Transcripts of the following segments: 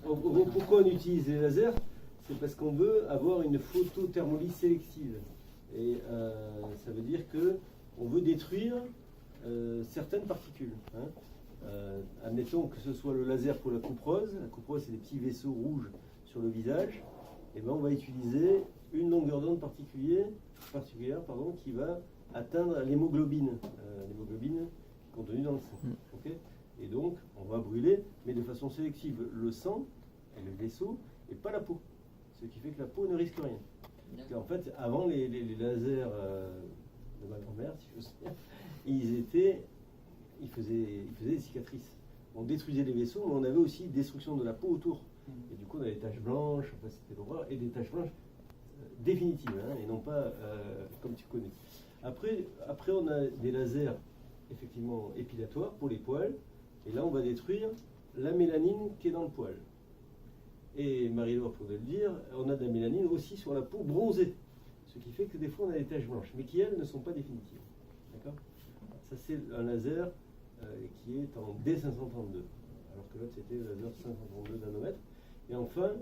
Pourquoi on utilise les lasers? C'est parce qu'on veut avoir une photothermolyse sélective. Et ça veut dire qu'on veut détruire certaines particules. Admettons que ce soit le laser pour la couperose. La couperose, c'est des petits vaisseaux rouges sur le visage. Et ben, on va utiliser une longueur d'onde particulière qui va atteindre l'hémoglobine. L'hémoglobine contenue dans le sang. Okay, et donc, on va brûler, mais de façon sélective, le sang et le vaisseau, et pas la peau. Ce qui fait que la peau ne risque rien. Parce qu'en fait, avant les lasers de ma grand-mère, si je sais, ils faisaient des cicatrices. On détruisait les vaisseaux, mais on avait aussi destruction de la peau autour. Et du coup, on avait des taches blanches, enfin, c'était l'horreur, et des taches blanches définitives, et non pas comme tu connais. Après, on a des lasers effectivement épilatoires pour les poils, et là, on va détruire la mélanine qui est dans le poil. Et Marie-Laure pourrait le dire, on a de la mélanine aussi sur la peau bronzée, ce qui fait que des fois, on a des taches blanches, mais qui, elles, ne sont pas définitives. D'accord ? Ça, c'est un laser qui est en D532, alors que l'autre, c'était le laser 532 nanomètres. Et enfin,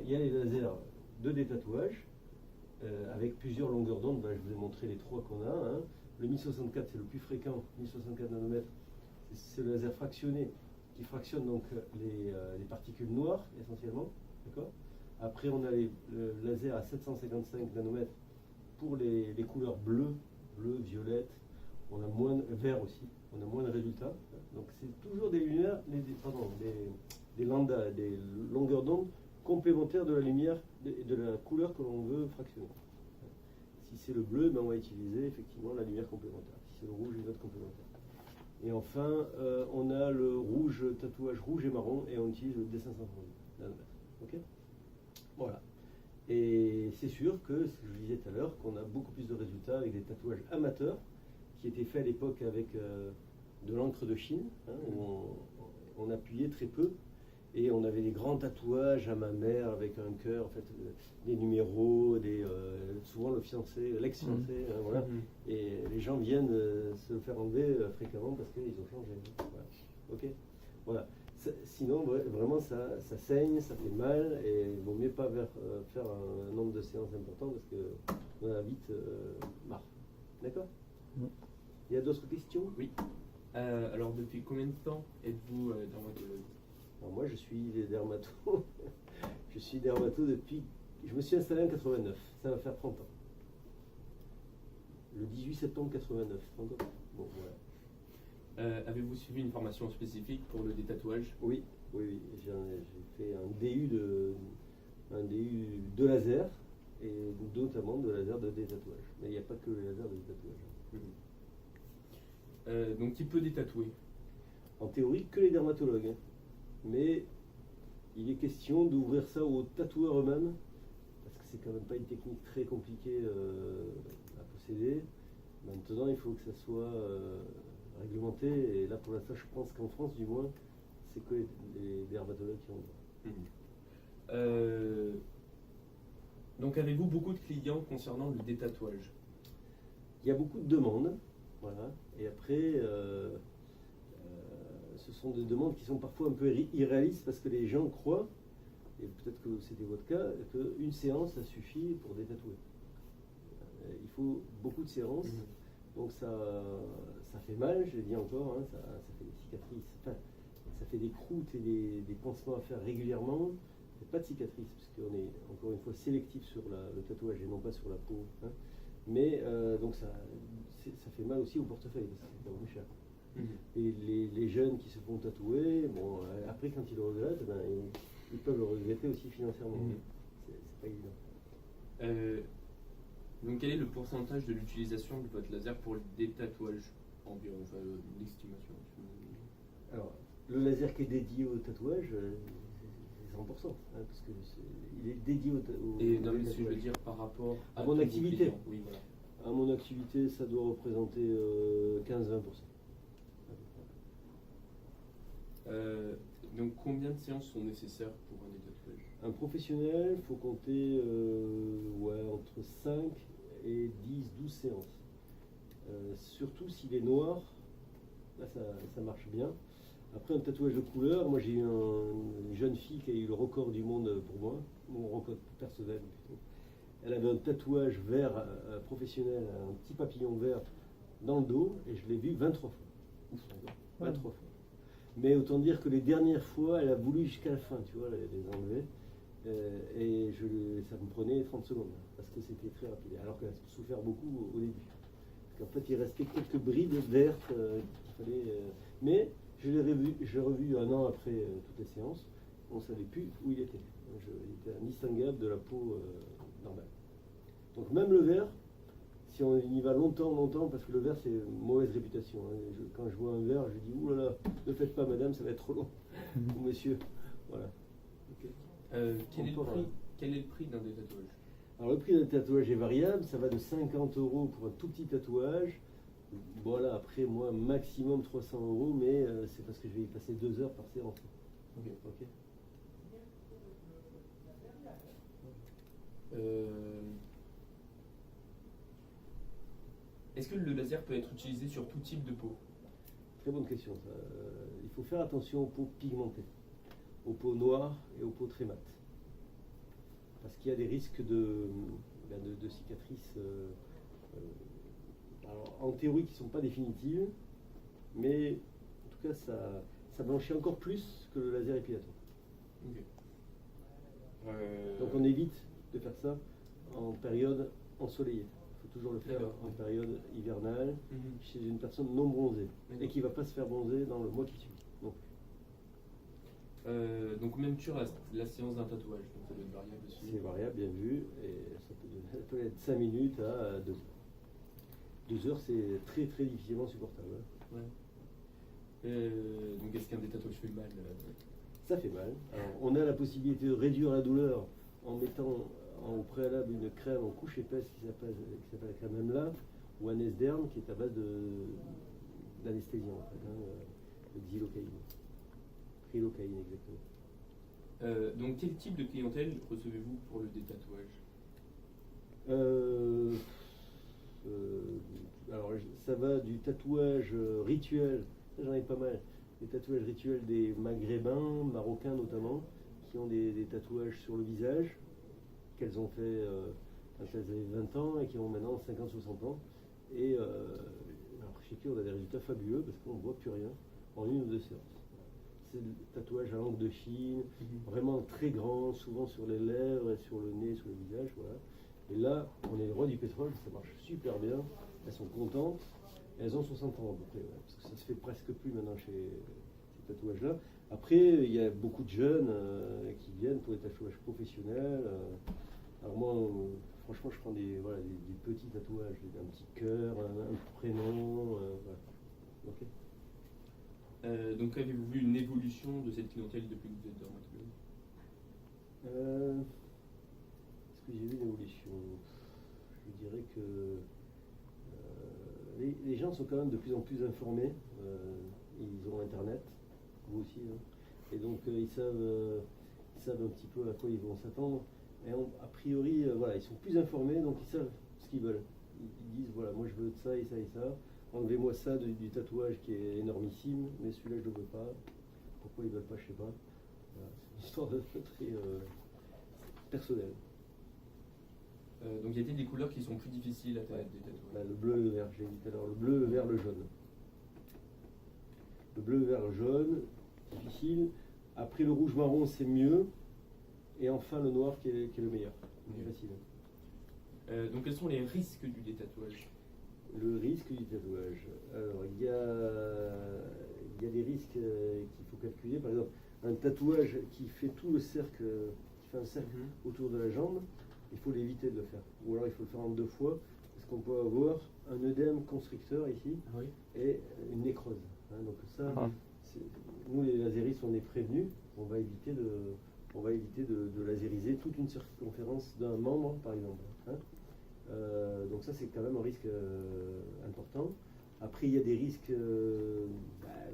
il y a les lasers de détatouage, avec plusieurs longueurs d'onde. Ben, je vous ai montré les trois qu'on a. Le 1064, c'est le plus fréquent, 1064 nanomètres. C'est le laser fractionné qui fractionne donc les particules noires, essentiellement. D'accord ? Après, on a le laser à 755 nanomètres pour les couleurs bleues, violettes. On a moins vert aussi. On a moins de résultats. Donc, c'est toujours des lumières, des lambda, des longueurs d'onde complémentaires de la lumière, de la couleur que l'on veut fractionner. Si c'est le bleu, ben on va utiliser effectivement la lumière complémentaire. Si c'est le rouge, une autre complémentaire. Et enfin, on a le rouge, tatouage rouge et marron, et on utilise le D530 nanomètres. Ok ? Voilà. Et c'est sûr que, ce que je disais tout à l'heure, qu'on a beaucoup plus de résultats avec des tatouages amateurs, qui étaient faits à l'époque avec de l'encre de Chine, où on appuyait très peu. Et on avait des grands tatouages à ma mère avec un cœur, en fait, des numéros, souvent le fiancé, l'ex-fiancé, voilà. Et les gens viennent se le faire enlever fréquemment parce qu'ils ont changé. Voilà. Ok ? Voilà. Sinon, vraiment, ça saigne, ça fait mal, et il vaut mieux pas faire un nombre de séances important parce qu'on en a vite marre. D'accord ? Il y a d'autres questions ? Oui. Alors, depuis combien de temps êtes-vous dermatologue ? Alors moi, je suis dermato. Je suis dermato depuis... Je me suis installé en 89. Ça va faire 30 ans. Le 18 septembre 89. Bon, voilà. Avez-vous suivi une formation spécifique pour le détatouage ? Oui. J'ai fait un DU de laser, et notamment de laser de détatouage. Mais il n'y a pas que le laser de détatouage. Donc, qui peut détatouer ? En théorie, que les dermatologues. Mais il est question d'ouvrir ça aux tatoueurs eux-mêmes, parce que c'est quand même pas une technique très compliquée à posséder. Maintenant, il faut que ça soit réglementé, et là pour l'instant, je pense qu'en France, du moins, c'est que les dermatologues qui ont le droit. Donc, avez-vous beaucoup de clients concernant le détatouage ? Il y a beaucoup de demandes, voilà, et après... ce sont des demandes qui sont parfois un peu irréalistes parce que les gens croient, et peut-être que c'était votre cas, qu'une séance, ça suffit pour détatouer. Il faut beaucoup de séances, donc ça fait mal, je l'ai dit encore, ça fait des cicatrices, enfin, ça fait des croûtes et des pansements à faire régulièrement. Il n'y a pas de cicatrices, parce qu'on est encore une fois sélectif sur le tatouage et non pas sur la peau. Mais donc ça fait mal aussi au portefeuille, parce que c'est vraiment cher. Et les jeunes qui se font tatouer, bon, après quand ils le regrettent, ils peuvent le regretter aussi financièrement. C'est pas évident. Donc quel est le pourcentage de l'utilisation de votre laser pour le détatouage environ, enfin une estimation? Alors, le laser qui est dédié au tatouage, c'est 100%, parce que il est dédié au Et non, mais si je veux dire par rapport à mon activité. Oui, voilà. À mon activité, ça doit représenter 15-20%. Donc combien de séances sont nécessaires pour un détatouage? Un professionnel, il faut compter entre 5 et 10-12 séances. Surtout s'il est noir, là ça marche bien. Après, un tatouage de couleur, moi j'ai eu une jeune fille qui a eu le record du monde pour moi, mon record personnel plutôt. Elle avait un tatouage vert professionnel, un petit papillon vert dans le dos, et je l'ai vu 23 fois. 23 fois. Mais autant dire que les dernières fois, elle a voulu jusqu'à la fin, tu vois, les enlever. Et ça me prenait 30 secondes, parce que c'était très rapide. Alors qu'elle a souffert beaucoup au début. Parce qu'en fait, il restait quelques brides vertes qu'il fallait. Mais je l'ai revu un an après toutes les séances. On ne savait plus où il était. Il était indistinguable de la peau normale. Donc même le vert, si on y va longtemps, parce que le vert c'est une mauvaise réputation. Hein. Quand je vois un vert, je dis ouh là là, ne faites pas madame, ça va être trop long. Ou monsieur. Voilà. Okay. Quel est le prix d'un des tatouages? Alors le prix d'un tatouage est variable, ça va de 50 € pour un tout petit tatouage. Voilà, après moi maximum 300 €, mais c'est parce que je vais y passer 2 heures par séance. Ok. Est-ce que le laser peut être utilisé sur tout type de peau? Très bonne question. Ça. Il faut faire attention aux peaux pigmentées, aux peaux noires et aux peaux très mates. Parce qu'il y a des risques de cicatrices, alors, en théorie qui ne sont pas définitives, mais en tout cas ça blanchit encore plus que le laser épilatoire. Okay. Donc on évite de faire ça en période ensoleillée. Il faut toujours le faire en période hivernale, chez une personne non bronzée, et qui ne va pas se faire bronzer dans le mois qui suit. Donc même sur la séance d'un tatouage, donc ça doit être variable aussi. C'est variable, bien vu, et ça peut être 5 minutes à 2 heures. 2 heures, c'est très très difficilement supportable. Hein. Ouais. Donc est-ce qu'un des tatouages fait mal Ça fait mal. Alors, on a la possibilité de réduire la douleur en mettant au préalable une crème en couche épaisse qui s'appelle la crème Emla ou Anesderm, qui est à base d'anesthésie en fait, de xylocaïne. Prilocaïne exactement. Donc quel type de clientèle recevez-vous pour le détatouage? Alors ça va du tatouage rituel, j'en ai pas mal, des tatouages rituels des maghrébins, marocains notamment, qui ont des tatouages sur le visage, qu'elles ont fait quand elles avaient 20 ans et qui ont maintenant 50-60 ans. Et alors chez qui on a des résultats fabuleux parce qu'on ne voit plus rien en 1 ou 2 séances. C'est des tatouages à l'encre de Chine, vraiment très grands, souvent sur les lèvres, et sur le nez, sur le visage, voilà. Et là, on est le roi du pétrole, ça marche super bien, elles sont contentes, elles ont 60 ans à peu près, ouais, parce que ça se fait presque plus maintenant chez ces tatouages-là. Après, il y a beaucoup de jeunes qui viennent pour des tatouages professionnels. Alors moi, franchement, je prends des petits tatouages, un petit cœur, un prénom, voilà. Okay. Donc avez-vous vu une évolution de cette clientèle depuis que vous êtes dermatologue? Est-ce que j'ai vu une évolution? Je dirais que les gens sont quand même de plus en plus informés. Ils ont Internet, vous aussi, hein. Et donc ils savent un petit peu à quoi ils vont s'attendre. Et a priori, voilà, ils sont plus informés, donc ils savent ce qu'ils veulent. Ils disent, voilà, moi je veux ça et ça et ça. Enlevez-moi ça du tatouage qui est énormissime, mais celui-là je ne le veux pas. Pourquoi ils ne veulent pas, je ne sais pas. Voilà, c'est une histoire très personnelle. Donc il y a des couleurs qui sont plus difficiles à faire des tatouages. Là, le bleu et le vert, j'ai dit tout à l'heure, le bleu, le vert, le jaune. Le bleu, vert, le jaune, difficile. Après le rouge marron, c'est mieux. Et enfin le noir qui est le meilleur, plus facile. Donc quels sont les risques du détatouage? Le risque du tatouage. Alors, il y a des risques qu'il faut calculer. Par exemple, un tatouage qui fait tout le cercle, qui fait un cercle autour de la jambe, il faut l'éviter de le faire. Ou alors il faut le faire en 2 fois, parce qu'on peut avoir un œdème constricteur ici et une nécrose. Hein, donc ça, nous les laséristes, on est prévenus. On va éviter de lasériser toute une circonférence d'un membre, par exemple. Hein. Donc ça c'est quand même un risque important. Après il y a des risques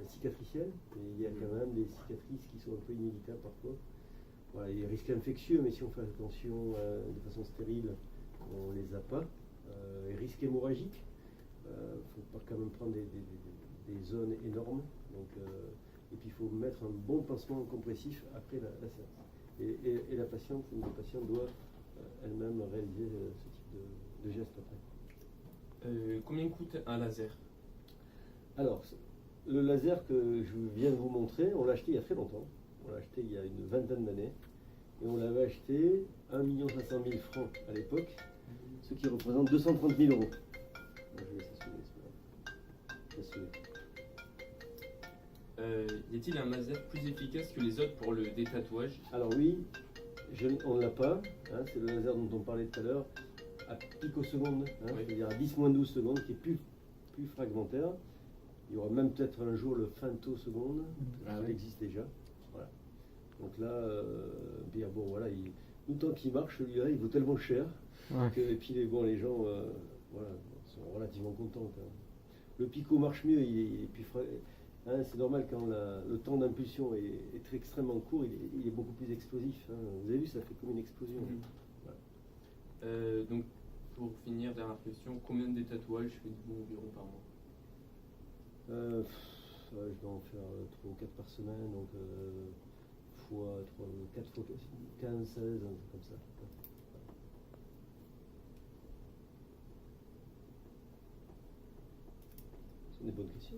cicatriciels, il y a quand même des cicatrices qui sont un peu inévitables parfois. Voilà, il y a des risques infectieux, mais si on fait attention de façon stérile, on ne les a pas. Les risques hémorragiques, il faut pas quand même prendre des zones énormes. Donc et puis il faut mettre un bon pansement compressif après la séance. Et la patiente doit elle-même réaliser ce type de geste après. Combien coûte un laser? Alors, le laser que je viens de vous montrer, on l'a acheté il y a très longtemps. On l'a acheté il y a une vingtaine d'années. Et on l'avait acheté 1 500 000 francs à l'époque, ce qui représente 230 000 euros. Je vais laisser celui-là. Y a-t-il un laser plus efficace que les autres pour le détatouage? Alors oui, on ne l'a pas. Hein, c'est le laser dont on parlait tout à l'heure, à picoseconde, hein, Oui. c'est-à-dire à 10-12 secondes, qui est plus fragmentaire. Il y aura même peut-être un jour le femtoseconde, Ah qui oui. existe déjà. Voilà. Donc là, bien bon, voilà, nous tant qu'il marche, celui-là, il vaut tellement cher. Ouais. Et puis les gens voilà, sont relativement contents. Quand même. Le picot marche mieux, il est plus hein, c'est normal quand le temps d'impulsion est très extrêmement court, il est beaucoup plus explosif. Hein. Vous avez vu, ça fait comme une explosion. Voilà. Donc, pour finir, dernière question, combien de tatouages faites-vous environ par mois? Je dois en faire 3 ou 4 par semaine, donc fois 4 fois 15, 16, un truc comme ça. Ce sont des bonnes questions.